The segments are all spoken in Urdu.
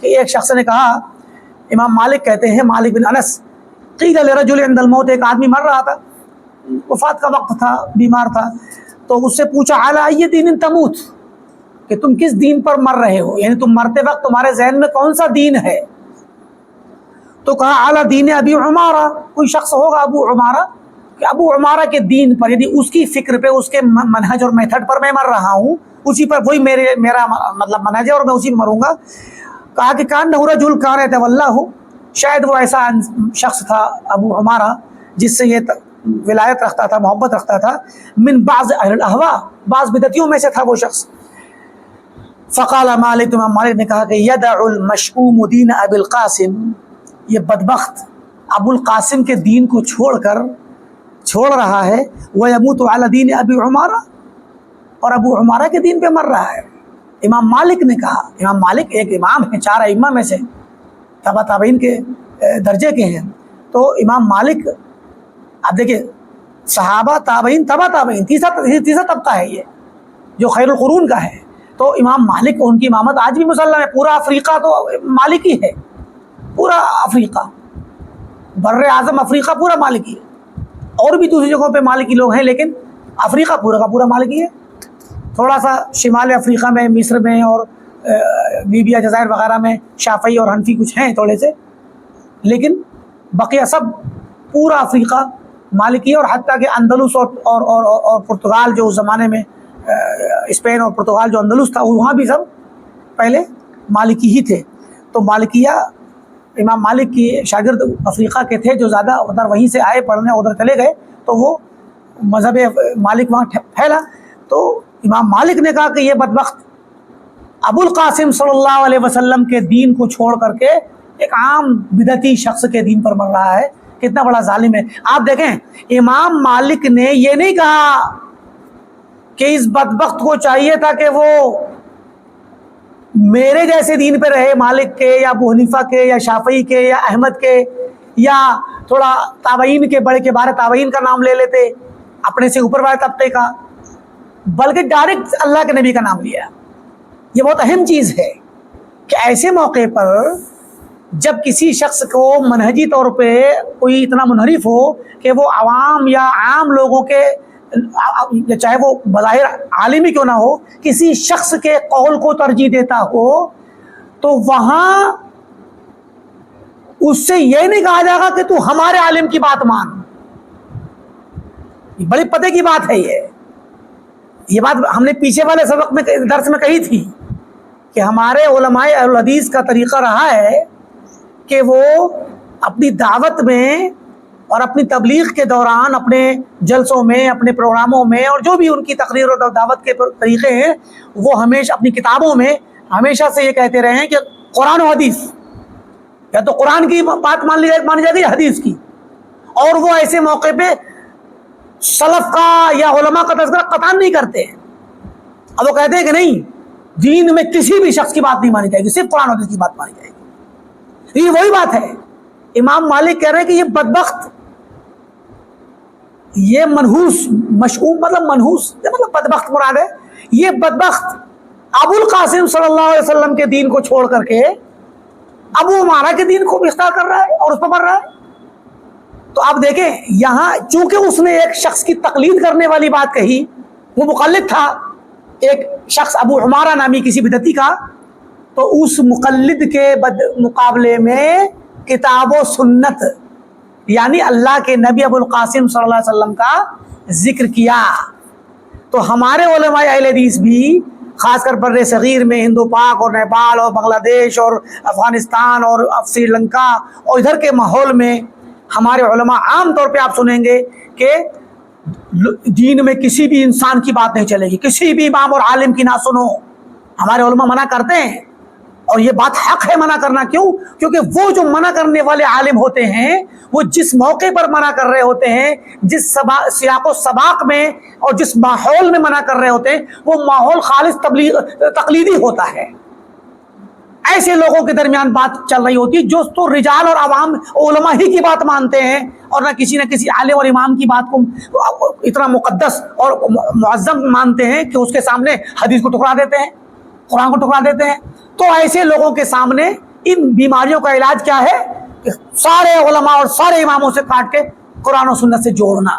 کہ ایک شخص نے کہا، امام مالک کہتے ہیں، مالک بن انس، قیل لرجل عند الموت، ایک آدمی مر رہا تھا، وفات کا وقت تھا، بیمار تھا، تو اس سے پوچھا علی ای دین تموت، کہ تم کس دین پر مر رہے ہو، یعنی تم مرتے وقت تمہارے ذہن میں کون سا دین ہے؟ تو کہا علی دین ابی عمارہ، کوئی شخص ہوگا ابو عمارہ، کہ ابو عمارہ کے دین پر، یعنی اس کی فکر پہ، اس کے منہج اور میتھڈ پر میں مر رہا ہوں، اسی پر، وہی میرا مطلب منہج ہے اور میں اسی میں مروں گا۔ کہا کہ کان رجل کان یتولاہ، شاید وہ ایسا شخص تھا ابو عمارہ جس سے یہ ولایت رکھتا تھا، محبت رکھتا تھا، من بعض اہل الاہواء، بعض بدعتیوں میں سے تھا وہ شخص۔ فقال مالک، امام مالک نے کہا کہ یدع المشؤوم دین ابی القاسم، یہ بدبخت ابو القاسم کے دین کو چھوڑ رہا ہے، ویموت علی دین ابی عمارہ، اور ابو عمارہ کے دین پہ مر رہا ہے۔ امام مالک نے کہا، امام مالک ایک امام ہیں، 4 ائمہ میں سے، تبع تابعین کے درجے کے ہیں، تو امام مالک، اب دیکھیں صحابہ، تابعین، تبع تابعین، تیسرا طبقہ ہے یہ جو خیر القرون کا ہے، تو امام مالک، ان کی امامت آج بھی مسلم ہے، پورا افریقہ تو مالکی ہے، پورا افریقہ، بر اعظم افریقہ پورا مالکی ہے، اور بھی دوسری جگہوں پہ مالکی لوگ ہیں، لیکن افریقہ پورا کا پورا مالکی ہے۔ تھوڑا سا شمال افریقہ میں، مصر میں اور لیبیا، جزائر وغیرہ میں شافعی اور حنفی کچھ ہیں تھوڑے سے، لیکن بقیہ سب پورا افریقہ مالکی ہے، اور حتیٰ کہ اندلس اور پرتگال، جو اس زمانے میں اسپین اور پرتگال جو اندلس تھا، وہاں بھی سب پہلے مالکی ہی تھے۔ تو مالکیہ، امام مالک کی شاگرد افریقہ کے تھے جو زیادہ ادھر وہیں سے آئے پڑھنے، ادھر چلے گئے تو وہ مذہب مالک وہاں پھیلا۔ تو امام مالک نے کہا کہ یہ بدبخت ابو القاسم صلی اللہ علیہ وسلم کے دین کو چھوڑ کر کے ایک عام بدعتی شخص کے دین پر مر رہا ہے، کتنا بڑا ظالم ہے۔ آپ دیکھیں، امام مالک نے یہ نہیں کہا کہ اس بدبخت کو چاہیے تھا کہ وہ میرے جیسے دین پہ رہے، مالک کے یا ابو حنیفہ کے یا شافعی کے یا احمد کے، یا تھوڑا تابعین کے، بڑے کے بارے تابعین کا نام لے لیتے، اپنے سے اوپر والے طبقے کا، بلکہ ڈائریکٹ اللہ کے نبی کا نام لیا۔ یہ بہت اہم چیز ہے کہ ایسے موقع پر جب کسی شخص کو منہجی طور پہ کوئی اتنا منحرف ہو کہ وہ عوام یا عام لوگوں کے، چاہے وہ بظاہر عالم ہی کیوں نہ ہو، کسی شخص کے قول کو ترجیح دیتا ہو، تو وہاں اس سے یہ نہیں کہا جائے گا کہ تو ہمارے عالم کی بات مان۔ بڑی پتے کی بات ہے یہ بات ہم نے پیچھے والے سبق میں، درس میں کہی تھی کہ ہمارے علماء اہل حدیث کا طریقہ رہا ہے کہ وہ اپنی دعوت میں اور اپنی تبلیغ کے دوران، اپنے جلسوں میں، اپنے پروگراموں میں، اور جو بھی ان کی تقریر اور دعوت کے طریقے ہیں، وہ ہمیشہ اپنی کتابوں میں ہمیشہ سے یہ کہتے رہے ہیں کہ قرآن و حدیث، یا تو قرآن کی بات مانی جائے گی یا حدیث کی، اور وہ ایسے موقع پہ سلف کا یا علماء کا تذکرہ قطعاً نہیں کرتے ہیں۔ اب وہ کہتے ہیں کہ نہیں، دین میں کسی بھی شخص کی بات نہیں مانی جائے گی، صرف قرآن و حدیث کی بات مانی جائے گی۔ یہ وہی بات ہے، امام مالک کہہ رہے ہیں کہ یہ بدبخت، یہ منحوس، مشؤوم مطلب منحوس مطلب بدبخت مراد ہے، یہ بدبخت ابو القاسم صلی اللہ علیہ وسلم کے دین کو چھوڑ کر کے ابو عمارہ کے دین کو بھی اختیار کر رہا ہے اور اس پر مر رہا ہے۔ تو آپ دیکھیں یہاں، چونکہ اس نے ایک شخص کی تقلید کرنے والی بات کہی، وہ مقلد تھا ایک شخص ابو عمارہ نامی کسی بدعتی کا، تو اس مقلد کے مقابلے میں کتاب و سنت، یعنی اللہ کے نبی ابو القاسم صلی اللہ علیہ وسلم کا ذکر کیا۔ تو ہمارے علماء اہل حدیث بھی خاص کر بر صغیر میں، ہندو پاک اور نیپال اور بنگلہ دیش اور افغانستان اور سری لنکا اور ادھر کے ماحول میں، ہمارے علماء عام طور پہ آپ سنیں گے کہ دین میں کسی بھی انسان کی بات نہیں چلے گی، کسی بھی امام اور عالم کی نہ سنو۔ ہمارے علماء منع کرتے ہیں، اور یہ بات حق ہے منع کرنا۔ کیوں؟ کیونکہ وہ جو منع کرنے والے عالم ہوتے ہیں، وہ جس موقع پر منع کر رہے ہوتے ہیں، جس سیاق و سباق میں اور جس ماحول میں منع کر رہے ہوتے ہیں، وہ ماحول خالص تقلیدی ہوتا ہے۔ ایسے لوگوں کے درمیان بات چل رہی ہوتی ہے جو تو رجال اور عوام علماء ہی کی بات مانتے ہیں، اور نہ کسی عالم اور امام کی بات کو اتنا مقدس اور معظم مانتے ہیں کہ اس کے سامنے حدیث کو ٹکرا دیتے ہیں، قرآن کو ٹکرا دیتے ہیں۔ تو ایسے لوگوں کے سامنے ان بیماریوں کا علاج کیا ہے کہ سارے علماء اور سارے اماموں سے کاٹ کے قرآن و سنت سے جوڑنا.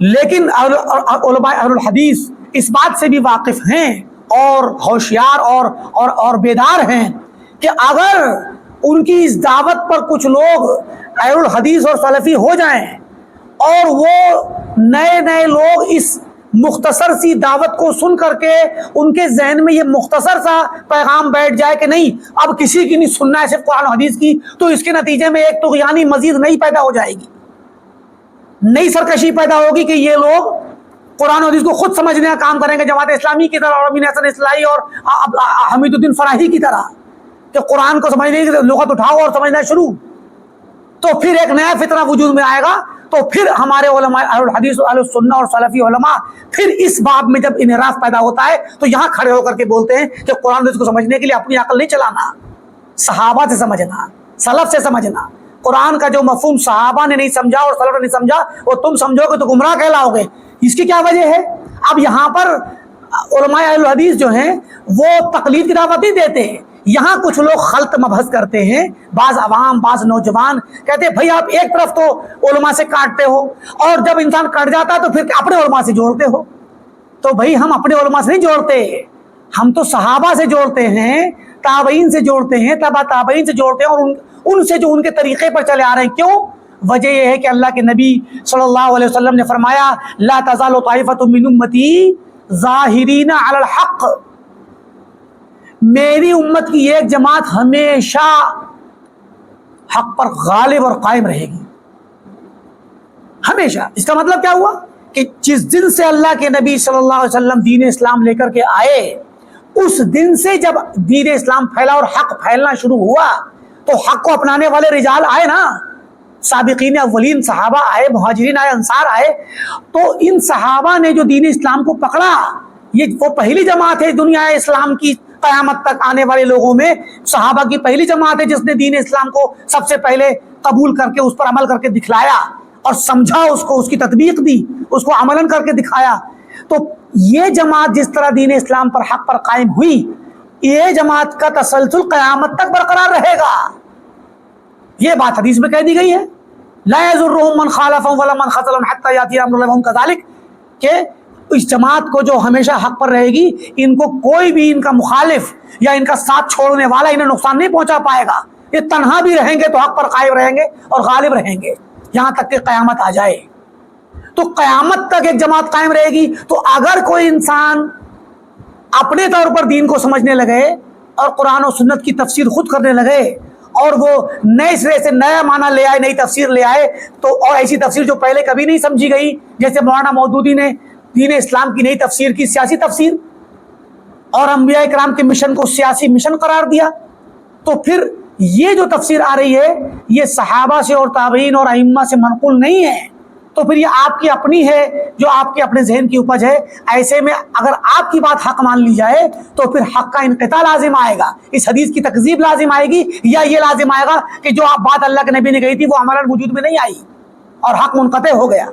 لیکن علماء اہل الحدیث اس بات سے بھی واقف ہیں اور ہوشیار اور بیدار ہیں کہ اگر ان کی اس دعوت پر کچھ لوگ اہل الحدیث اور سلفی ہو جائیں اور وہ نئے لوگ اس مختصر سی دعوت کو سن کر کے ان کے ذہن میں یہ مختصر سا پیغام بیٹھ جائے کہ نہیں اب کسی کی نہیں سننا ہے صرف قرآن و حدیث کی، تو اس کے نتیجے میں ایک طغیانی مزید نئی پیدا ہو جائے گی، نئی سرکشی پیدا ہوگی کہ یہ لوگ قرآن و حدیث کو خود سمجھنے کا کام کریں گے، جماعت اسلامی کی طرح اور امین حسن اصلاحی اور حمید الدین فراہی کی طرح کہ قرآن کو سمجھنے کی لغت اٹھاؤ اور سمجھنا شروع. تو پھر ایک نیا فتنہ وجود میں آئے گا. تو پھر ہمارے علماء اہل الحدیث اہل السنہ اور سلفی علماء پھر اس باب میں جب انحراف پیدا ہوتا ہے تو یہاں کھڑے ہو کر کے بولتے ہیں کہ قرآن حدیث کو سمجھنے کے لیے اپنی عقل نہیں چلانا، صحابہ سے سمجھنا، سلف سے سمجھنا. قرآن کا جو مفہوم صحابہ نے نہیں سمجھا اور سلف نے نہیں سمجھا وہ تم سمجھو گے تو گمراہ کہلاؤ گے. اس کی کیا وجہ ہے؟ اب یہاں پر علماء اہل الحدیث جو ہیں وہ تقلید کی دعوت نہیں دیتے. یہاں کچھ لوگ خلط مبحث کرتے ہیں، بعض عوام بعض نوجوان کہتے ہیں بھائی آپ ایک طرف تو علماء سے کاٹتے ہو اور جب انسان کٹ جاتا ہے تو پھر اپنے علماء سے جوڑتے ہو. تو بھائی ہم اپنے علماء سے نہیں جوڑتے، ہم تو صحابہ سے جوڑتے ہیں، تابعین سے جوڑتے ہیں، تبع تابعین سے جوڑتے ہیں اور ان سے جو ان کے طریقے پر چلے آ رہے ہیں. کیوں؟ وجہ یہ ہے کہ اللہ کے نبی صلی اللہ علیہ وسلم نے فرمایا لا تزال طائفۃ من امتی ظاہرین علی الحق، میری امت کی ایک جماعت ہمیشہ حق پر غالب اور قائم رہے گی، ہمیشہ. اس کا مطلب کیا ہوا کہ جس دن سے اللہ کے نبی صلی اللہ علیہ وسلم دین اسلام لے کر کے آئے اس دن سے جب دین اسلام پھیلا اور حق پھیلنا شروع ہوا تو حق کو اپنانے والے رجال آئے نا، سابقین اولین صحابہ آئے، مہاجرین آئے، انصار آئے. تو ان صحابہ نے جو دین اسلام کو پکڑا، یہ وہ پہلی جماعت ہے دنیا اسلام کی قیامت تک آنے والے لوگوں میں، صحابہ کی پہلی جماعت ہے جس نے دین اسلام کو سب سے پہلے قبول کر کے اس پر عمل کر کے دکھلایا اور سمجھا، اس کو، اس کی تطبیق دی، اس کو عملاً کر کے دکھایا. تو یہ جماعت جس طرح دین اسلام پر حق پر قائم ہوئی، یہ جماعت کا تسلسل قیامت تک برقرار رہے گا. یہ بات حدیث میں کہہ دی گئی ہے لا یضرهم من خالفهم ولا من خذلهم حتى یاتی امر اللہ وهم کذلک، کہ اس جماعت کو جو ہمیشہ حق پر رہے گی ان کو کوئی بھی ان کا مخالف یا ان کا ساتھ چھوڑنے والا انہیں نقصان نہیں پہنچا پائے گا. یہ تنہا بھی رہیں گے تو حق پر قائم رہیں گے اور غالب رہیں گے یہاں تک کہ قیامت آ جائے. تو قیامت تک ایک جماعت قائم رہے گی. تو اگر کوئی انسان اپنے طور پر دین کو سمجھنے لگے اور قرآن و سنت کی تفسیر خود کرنے لگے اور وہ نئے سرے سے نیا معنی لے آئے، نئی تفسیر لے آئے، تو اور ایسی تفسیر جو پہلے کبھی نہیں سمجھی گئی، جیسے مولانا مودودی نے دین اسلام کی نئی تفسیر کی سیاسی تفسیر اور انبیاء کرام کے مشن کو سیاسی مشن قرار دیا، تو پھر یہ جو تفسیر آ رہی ہے یہ صحابہ سے اور تابعین اور ائمہ سے منقول نہیں ہے. تو پھر یہ آپ کی اپنی ہے جو آپ کے اپنے ذہن کی اپج ہے. ایسے میں اگر آپ کی بات حق مان لی جائے تو پھر حق کا انقطاع لازم آئے گا، اس حدیث کی تکذیب لازم آئے گی، یا یہ لازم آئے گا کہ جو آپ بات اللہ کے نبی نے کہی تھی وہ ہمارا وجود میں نہیں آئی اور حق منقطع ہو گیا.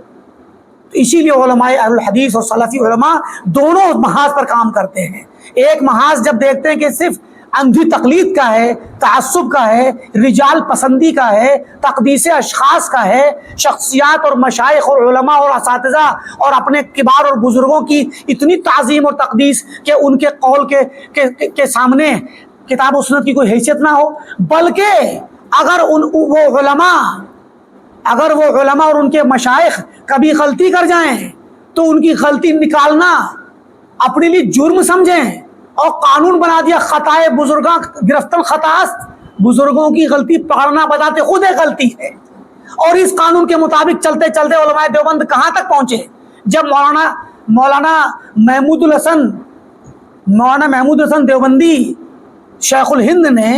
تو اسی لیے علماء اہل الحدیث اور سلفی علماء دونوں محاذ پر کام کرتے ہیں. ایک محاذ جب دیکھتے ہیں کہ صرف اندھی تقلید کا ہے، تعصب کا ہے، رجال پسندی کا ہے، تقدیس اشخاص کا ہے، شخصیات اور مشائخ اور علماء اور اساتذہ اور اپنے کبار اور بزرگوں کی اتنی تعظیم اور تقدیس کہ ان کے قول کے سامنے کتاب و سنت کی کوئی حیثیت نہ ہو. بلکہ اگر وہ علماء اور ان کے مشائخ کبھی غلطی کر جائیں تو ان کی غلطی نکالنا اپنے لیے جرم سمجھیں اور قانون بنا دیا خطائے بزرگاں گرفت الخطاست، بزرگوں کی غلطی پکڑنا بذات خود ایک غلطی ہے. اور اس قانون کے مطابق چلتے چلتے علماء دیوبند کہاں تک پہنچے؟ جب مولانا محمود الحسن دیوبندی شیخ الہند نے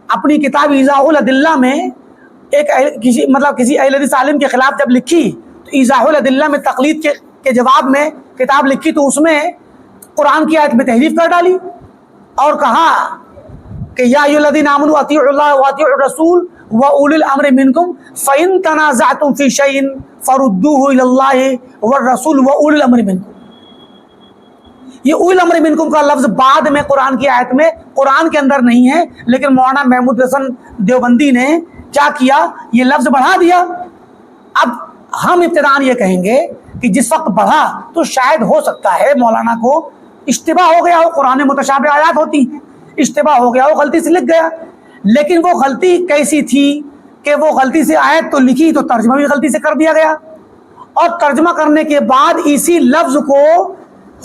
اپنی کتاب ایضاح الادلہ میں کسی اہل حدیث عالم کے خلاف جب لکھی تو ایضاح الادلہ میں تقلید کے جواب میں کتاب لکھی تو اس میں قرآن کی آیت میں تحریف کر ڈالی اور کہا کہ یا ایھا الذین آمنوا اطیعوا اللہ واطیعوا الرسول واولی الامر منکم فإن تنازعتم فی شیء فردوہ الی اللہ والرسول واولی الامر منکم. یہ اول امر منکم کا لفظ بعد میں قرآن کی آیت میں قرآن کے اندر نہیں ہے، لیکن مولانا محمود حسن دیوبندی نے کیا کیا، یہ لفظ بڑھا دیا۔ اب ہم ابتداءً یہ کہیں گے کہ جس وقت بڑھا تو شاید ہو سکتا ہے مولانا کو اشتباہ ہو گیا ہو، قرآن متشابہ آیات ہوتی ہیں، اشتباہ ہو گیا ہو، غلطی سے لکھ گیا، لیکن وہ غلطی کیسی تھی کہ وہ غلطی سے آیت تو لکھی تو ترجمہ بھی غلطی سے کر دیا گیا، اور ترجمہ کرنے کے بعد اسی لفظ کو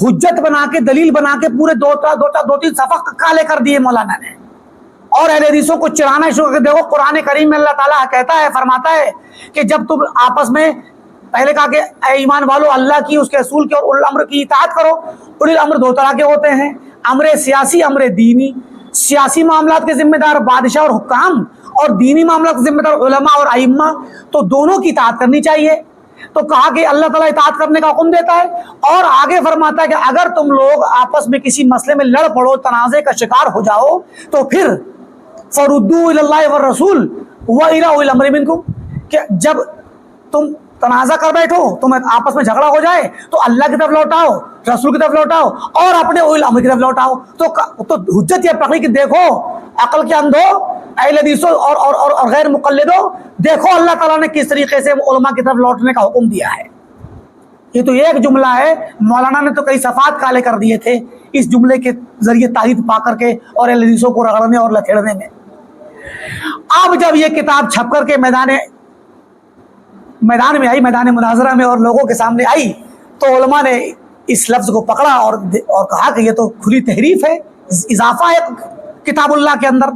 حجت بنا کے دلیل بنا کے پورے دو تین صفحہ کالے کر دیے مولانا نے، اور اہل حدیثوں کو چرانا شروع کر۔ دیکھو قرآن کریم میں اللہ تعالیٰ کہتا ہے، فرماتا ہے کہ جب تم آپس میں، پہلے کہا کہ اے ایمان والو اللہ کی، اس کے رسول کی اور اولو الامر کی اطاعت کرو۔ اولو الامر دو طرح کے ہوتے ہیں، امر سیاسی، امر دینی۔ سیاسی معاملات کے ذمہ دار بادشاہ اور حکام، اور دینی معاملات کے ذمہ دار علماء اور ائمہ، تو دونوں کی اطاعت کرنی چاہیے۔ تو کہا کہ اللہ تعالیٰ اطاعت کرنے کا حکم دیتا ہے، اور آگے فرماتا ہے کہ اگر تم لوگ آپس میں کسی مسئلے میں لڑ پڑو، تنازع کا شکار ہو جاؤ، تو پھر فردوا الی اللہ والرسول والی اولی الامر منکم، کہ جب تم تنازع کر بیٹھو، تم آپس میں جھگڑا ہو جائے تو اللہ کی طرف لوٹاؤ، رسول کی طرف لوٹاؤ، اور اپنے اولی الامر کی طرف لوٹاؤ۔ تو حجت یہ پکڑی کہ دیکھو عقل کے اندھو، اہل حدیثوں اور غیر مقلدوں، دیکھو اللہ تعالیٰ نے کس طریقے سے علماء کی طرف لوٹنے کا حکم دیا ہے۔ یہ تو ایک جملہ ہے، مولانا نے تو کئی صفحات کالے کر دیے تھے اس جملے کے ذریعے تائید پا کر کے اور اہل حدیثوں کو رگڑنے اور لتھیڑنے میں۔ اب جب یہ کتاب چھپ کر کے میدان میں آئی، میدان مناظرہ میں اور لوگوں کے سامنے آئی، تو علماء نے اس لفظ کو پکڑا اور کہا کہ یہ تو کھلی تحریف ہے، اضافہ ہے کتاب اللہ کے اندر،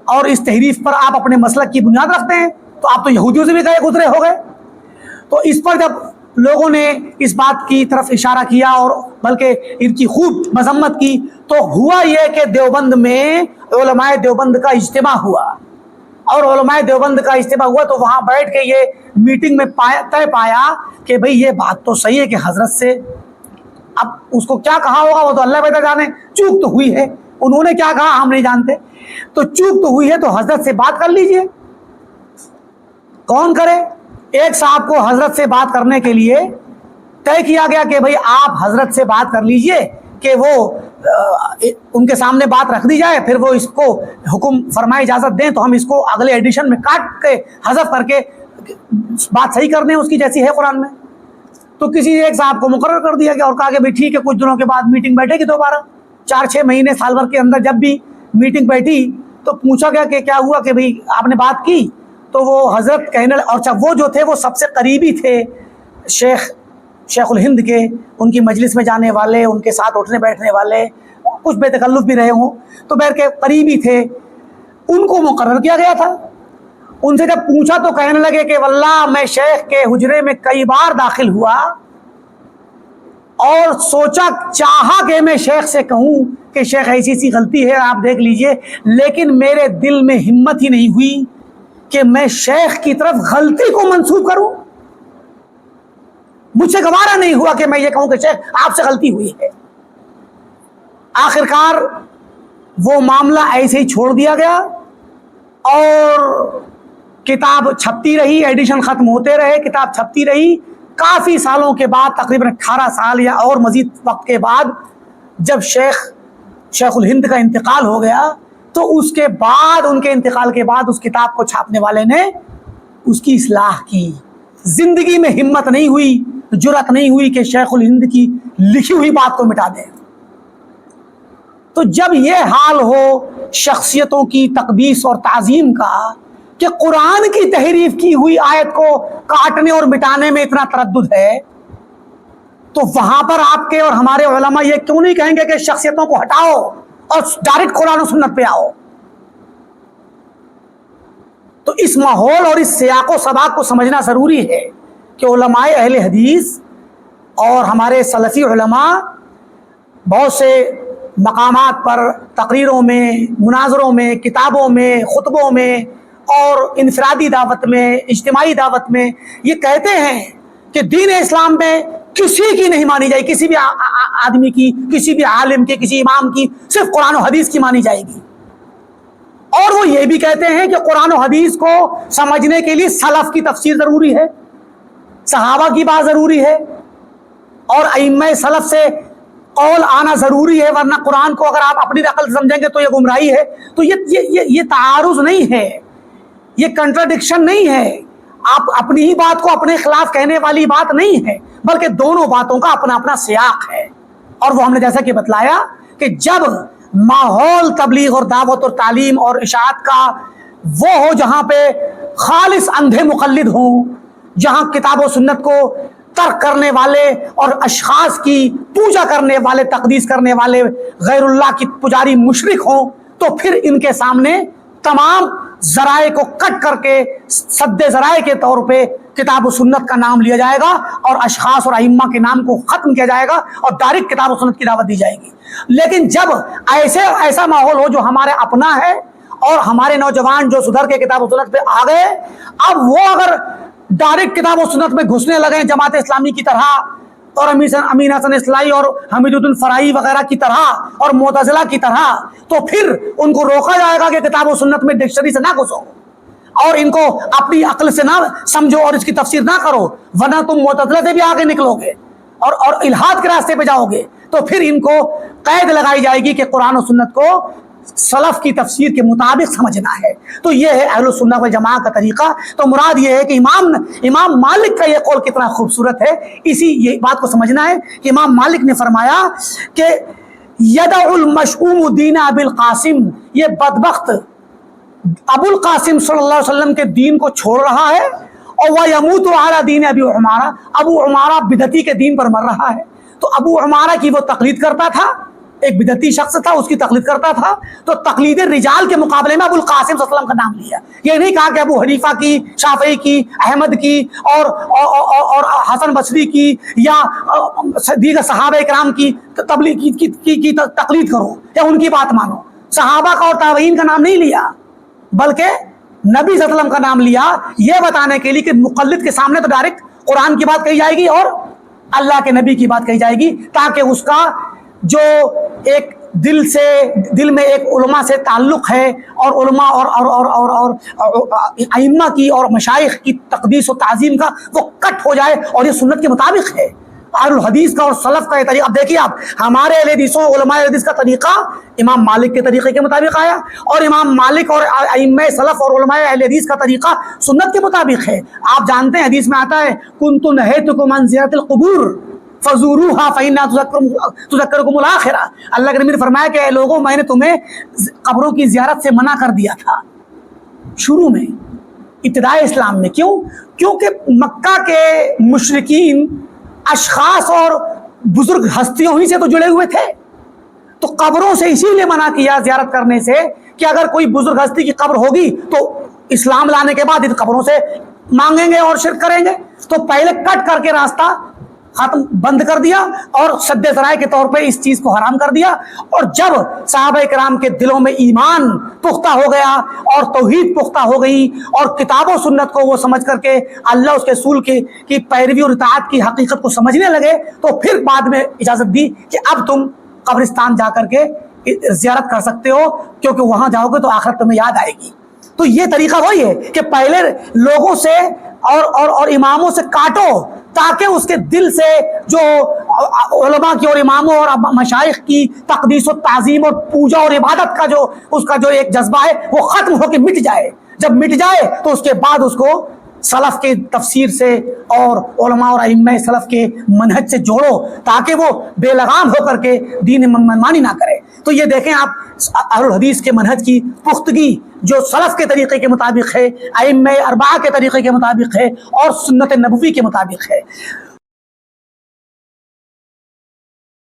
اور اس تحریف پر آپ اپنے مسلک کی بنیاد رکھتے ہیں، تو آپ تو یہودیوں سے بھی گئے گزرے ہو گئے۔ تو اس پر جب لوگوں نے اس بات کی طرف اشارہ کیا اور بلکہ ان کی خوب مذمت کی، تو ہوا یہ کہ دیوبند میں علماء دیوبند کا اجتماع ہوا، اور علماء دیوبند کا اجتماع ہوا تو وہاں بیٹھ کے یہ میٹنگ میں طے پایا کہ بھئی یہ بات تو صحیح ہے کہ حضرت سے، اب اس کو کیا کہا ہوگا وہ تو اللہ بہتر جانے، چوک تو ہوئی ہے، انہوں نے کیا کہا ہم نہیں جانتے، تو چوک تو ہوئی ہے تو حضرت سے بات کر لیجئے۔ کون کرے؟ ایک صاحب کو حضرت سے بات کرنے کے لیے طے کیا گیا کہ بھئی آپ حضرت سے بات کر لیجئے، کہ وہ ان کے سامنے بات رکھ دی جائے، پھر وہ اس کو حکم فرمائے اجازت دیں تو ہم اس کو اگلے ایڈیشن میں کاٹ کے حذف کر کے بات صحیح کر دیں اس کی جیسی ہے قرآن میں۔ تو کسی ایک صاحب کو مقرر کر دیا گیا اور کہا کہ بھئی ٹھیک ہے، کچھ دنوں کے بعد میٹنگ بیٹھے گی دوبارہ، 4-6 مہینے سال بھر کے اندر جب بھی میٹنگ بیٹھی تو پوچھا گیا کہ کیا ہوا، کہ بھئی آپ نے بات کی؟ تو وہ حضرت کہنے، اور وہ جو تھے وہ سب سے قریبی تھے شیخ الہند کے، ان کی مجلس میں جانے والے، ان کے ساتھ اٹھنے بیٹھنے والے، کچھ بے تکلف بھی رہے ہوں تو بہر کے قریبی تھے، ان کو مقرر کیا گیا تھا۔ ان سے جب پوچھا تو کہنے لگے کہ واللہ میں شیخ کے حجرے میں کئی بار داخل ہوا اور سوچا، چاہا کہ میں شیخ سے کہوں کہ شیخ ایسی سی غلطی ہے آپ دیکھ لیجئے، لیکن میرے دل میں ہمت ہی نہیں ہوئی کہ میں شیخ کی طرف غلطی کو منسوب کروں، مجھ سے گوارا نہیں ہوا کہ میں یہ کہوں کہ شیخ آپ سے غلطی ہوئی ہے۔ آخرکار وہ معاملہ ایسے ہی چھوڑ دیا گیا اور کتاب چھپتی رہی، ایڈیشن ختم ہوتے رہے، کتاب چھپتی رہی۔ کافی سالوں کے بعد، تقریباً 18 سال یا اور مزید وقت کے بعد، جب شیخ الہند کا انتقال ہو گیا تو اس کے بعد، ان کے انتقال کے بعد اس کتاب کو چھاپنے والے نے اس کی اصلاح کی۔ زندگی میں ہمت نہیں ہوئی، جرأت نہیں ہوئی کہ شیخ الہند کی لکھی ہوئی بات کو مٹا دیں۔ تو جب یہ حال ہو شخصیتوں کی تقدیس اور تعظیم کا کہ قرآن کی تحریف کی ہوئی آیت کو کاٹنے اور مٹانے میں اتنا تردد ہے، تو وہاں پر آپ کے اور ہمارے علماء یہ کیوں نہیں کہیں گے کہ شخصیتوں کو ہٹاؤ اور ڈائریکٹ قرآن و سنت پہ آؤ؟ تو اس ماحول اور اس سیاق و سباق کو سمجھنا ضروری ہے کہ علماء اہل حدیث اور ہمارے سلفی علماء بہت سے مقامات پر، تقریروں میں، مناظروں میں، کتابوں میں، خطبوں میں اور انفرادی دعوت میں، اجتماعی دعوت میں یہ کہتے ہیں کہ دین اسلام میں کسی کی نہیں مانی جائے، کسی بھی آدمی کی، کسی بھی عالم کی، کسی امام کی، صرف قرآن و حدیث کی مانی جائے گی۔ اور وہ یہ بھی کہتے ہیں کہ قرآن و حدیث کو سمجھنے کے لیے سلف کی تفسیر ضروری ہے، صحابہ کی بات ضروری ہے، اور ائمہ سلف سے قول آنا ضروری ہے، ورنہ قرآن کو اگر آپ اپنی عقل سے سمجھیں گے تو یہ گمراہی ہے. تو یہ تعارض نہیں ہے، یہ کنٹراڈکشن نہیں ہے، آپ اپنی ہی بات کو اپنے خلاف کہنے والی بات نہیں ہے، بلکہ دونوں باتوں کا اپنا اپنا سیاق ہے. اور وہ ہم نے جیسا کہ بتلایا کہ جب ماحول تبلیغ اور دعوت اور تعلیم اور اشاعت کا وہ ہو جہاں پہ خالص اندھے مقلد ہوں، جہاں کتاب و سنت کو ترک کرنے والے اور اشخاص کی پوجا کرنے والے، تقدیس کرنے والے غیر اللہ کی پجاری مشرک ہوں، تو پھر ان کے سامنے تمام ذرائع کو کٹ کر کے سد ذرائع کے طور پہ کتاب و سنت کا نام لیا جائے گا اور اشخاص اور ائمہ کے نام کو ختم کیا جائے گا اور ڈائریکٹ کتاب و سنت کی دعوت دی جائے گی. لیکن جب ایسا ماحول ہو جو ہمارے اپنا ہے اور ہمارے نوجوان جو سدھر کے کتاب و سنت پہ آ گئے، اب وہ اگر ڈائریکٹ کتاب و سنت میں گھسنے لگے جماعت اسلامی کی طرح اور امین حسن اصلاحی اور حمید الدین فرائی وغیرہ کی طرح اور معتزلہ کی طرح، تو پھر ان کو روکا جائے گا کہ کتاب و سنت میں ڈکشنری سے نہ گھسو اور ان کو اپنی عقل سے نہ سمجھو اور اس کی تفسیر نہ کرو، ورنہ تم معتزلہ سے بھی آگے نکلو گے اور الحاد کے راستے پہ جاؤ گے. تو پھر ان کو قید لگائی جائے گی کہ قرآن و سنت کو سلف کی تفسیر کے مطابق سمجھنا ہے. تو یہ ہے اہل السنہ والجماعہ کا طریقہ. تو مراد یہ ہے کہ امام مالک کا یہ قول کتنا خوبصورت ہے، یہ بات کو سمجھنا ہے کہ امام مالک نے فرمایا کہ یدع المشؤوم دین ابی القاسم، یہ بدبخت ابو القاسم صلی اللہ علیہ وسلم کے دین کو چھوڑ رہا ہے، اور وَيَمُوتُ عَلَى دین ابی عمارہ، ابو عمارہ بدعتی کے دین پر مر رہا ہے. تو ابو عمارہ کی وہ تقلید کرتا تھا، ایک بدعتی شخص تھا، اس کی تقلید کرتا تھا. تو تقلید رجال کے مقابلے میں ابو القاسم صلی اللہ علیہ وسلم کا نام لیا. یہ نہیں کہا کہ ابو حنیفہ کی، شافعی کی، احمد کی اور حسن بصری کی یا دیگر صحابہ کرام کی تبلیغ کی تقلید کرو یا ان کی بات مانو. صحابہ کا اور تابعین کا نام نہیں لیا، بلکہ نبی صلی اللہ علیہ وسلم کا نام لیا، یہ بتانے کے لیے کہ مقلد کے سامنے تو ڈائریکٹ قرآن کی بات کہی جائے گی اور اللہ کے نبی کی بات کہی جائے گی، تاکہ اس کا جو ایک دل میں ایک علماء سے تعلق ہے اور علماء اور ائمہ کی اور مشائخ کی تقدیس و تعظیم کا وہ کٹ ہو جائے اور یہ سنت کے مطابق ہے. اہل الحدیث کا اور سلف کا یہ طریقہ. اب دیکھیے، آپ ہمارے اہل حدیثوں علماء اہل حدیث کا طریقہ امام مالک کے طریقے کے مطابق آیا، اور امام مالک اور ائمہ سلف اور علماء اہل حدیث کا طریقہ سنت کے مطابق ہے. آپ جانتے ہیں حدیث میں آتا ہے کنت نہیتکم عن زیارت القبور فزوروها فإنها تذکرکم الآخرہ. اللہ کے نبی نے فرمایا کہ اے لوگوں، میں نے تمہیں قبروں کی زیارت سے منع کر دیا تھا شروع میں، ابتدائے اسلام میں. کیونکہ مکہ کے مشرکین اشخاص اور بزرگ ہستیوں ہی سے تو جڑے ہوئے تھے، تو قبروں سے اسی لیے منع کیا زیارت کرنے سے کہ اگر کوئی بزرگ ہستی کی قبر ہوگی تو اسلام لانے کے بعد ان قبروں سے مانگیں گے اور شرک کریں گے. تو پہلے کٹ کر کے راستہ ختم بند کر دیا اور سد ذرائع کے طور پہ اس چیز کو حرام کر دیا. اور جب صحابہ کرام کے دلوں میں ایمان پختہ ہو گیا اور توحید پختہ ہو گئی اور کتاب و سنت کو وہ سمجھ کر کے اللہ اس کے رسول کی پیروی اور اطاعت کی حقیقت کو سمجھنے لگے، تو پھر بعد میں اجازت دی کہ اب تم قبرستان جا کر کے زیارت کر سکتے ہو، کیونکہ وہاں جاؤ گے تو آخرت تمہیں یاد آئے گی. تو یہ طریقہ وہی ہے کہ پہلے لوگوں سے اور اماموں سے کاٹو، تاکہ اس کے دل سے جو علماء کی اور اماموں اور مشائخ کی تقدیس و تعظیم اور پوجا اور عبادت کا اس کا جو ایک جذبہ ہے وہ ختم ہو کے مٹ جائے. جب مٹ جائے تو اس کے بعد اس کو سلف کے تفسیر سے اور علماء اور ائمہ سلف کے منہج سے جوڑو، تاکہ وہ بے لگام ہو کر کے دین منمانی نہ کرے. تو یہ دیکھیں آپ، اہل الحدیث کے منہج کی پختگی جو سلف کے طریقے کے مطابق ہے، ائمہ اربعہ کے طریقے کے مطابق ہے اور سنت نبوی کے مطابق ہے.